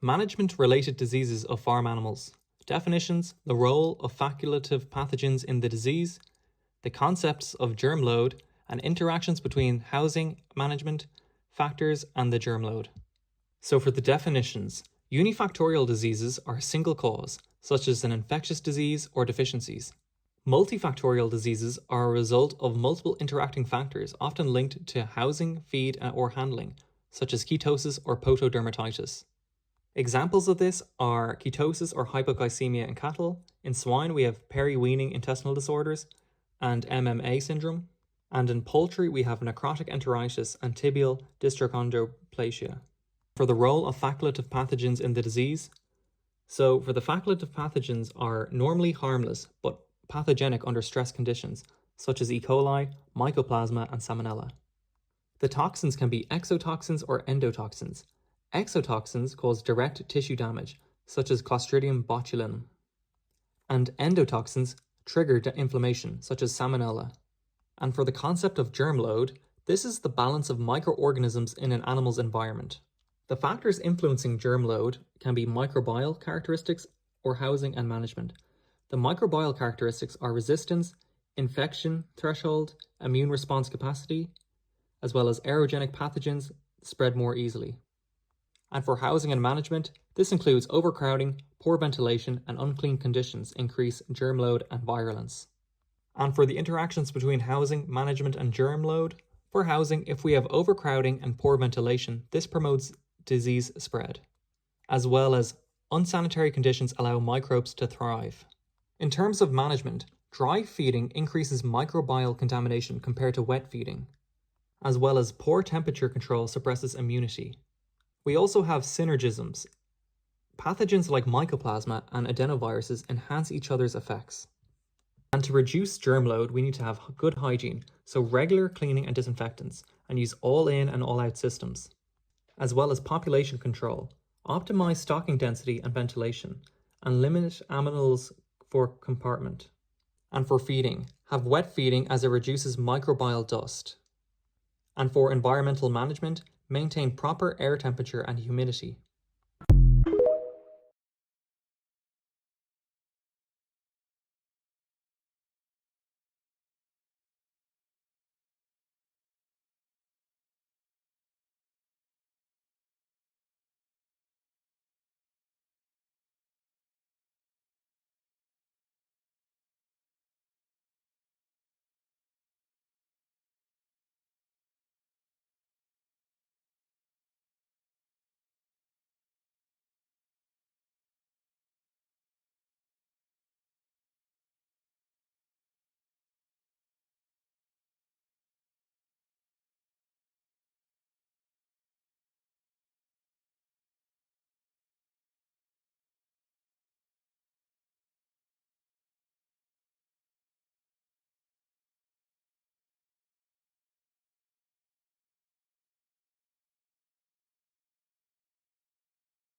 Management-related diseases of farm animals. Definitions, the role of facultative pathogens in the disease, the concepts of germ load, and interactions between housing management factors and the germ load. So for the definitions, unifactorial diseases are a single cause, such as an infectious disease or deficiencies. Multifactorial diseases are a result of multiple interacting factors often linked to housing, feed, or handling, such as ketosis or potodermatitis. Examples of this are ketosis or hypoglycemia in cattle. In swine, we have peri-weaning intestinal disorders and MMA syndrome. And in poultry, we have necrotic enteritis and tibial dystochondroplasia. For the role of facultative pathogens in the disease, so for the facultative pathogens are normally harmless but pathogenic under stress conditions, such as E. coli, mycoplasma, and salmonella. The toxins can be exotoxins or endotoxins. Exotoxins cause direct tissue damage, such as Clostridium botulinum. And endotoxins trigger inflammation, such as salmonella. And for the concept of germ load, this is the balance of microorganisms in an animal's environment. The factors influencing germ load can be microbial characteristics or housing and management. The microbial characteristics are resistance, infection threshold, immune response capacity, as well as aerogenic pathogens spread more easily. And for housing and management, this includes overcrowding, poor ventilation, and unclean conditions increase germ load and virulence. And for the interactions between housing, management, and germ load, for housing, if we have overcrowding and poor ventilation, this promotes disease spread, as well as unsanitary conditions allow microbes to thrive. In terms of management, dry feeding increases microbial contamination compared to wet feeding, as well as poor temperature control suppresses immunity. We also have synergisms. Pathogens like mycoplasma and adenoviruses enhance each other's effects. And to reduce germ load, we need to have good hygiene, so regular cleaning and disinfectants, and use all-in and all-out systems, as well as population control, optimize stocking density and ventilation, and limit aminals for compartment. And for feeding, have wet feeding as it reduces microbial dust. And for environmental management, maintain proper air temperature and humidity.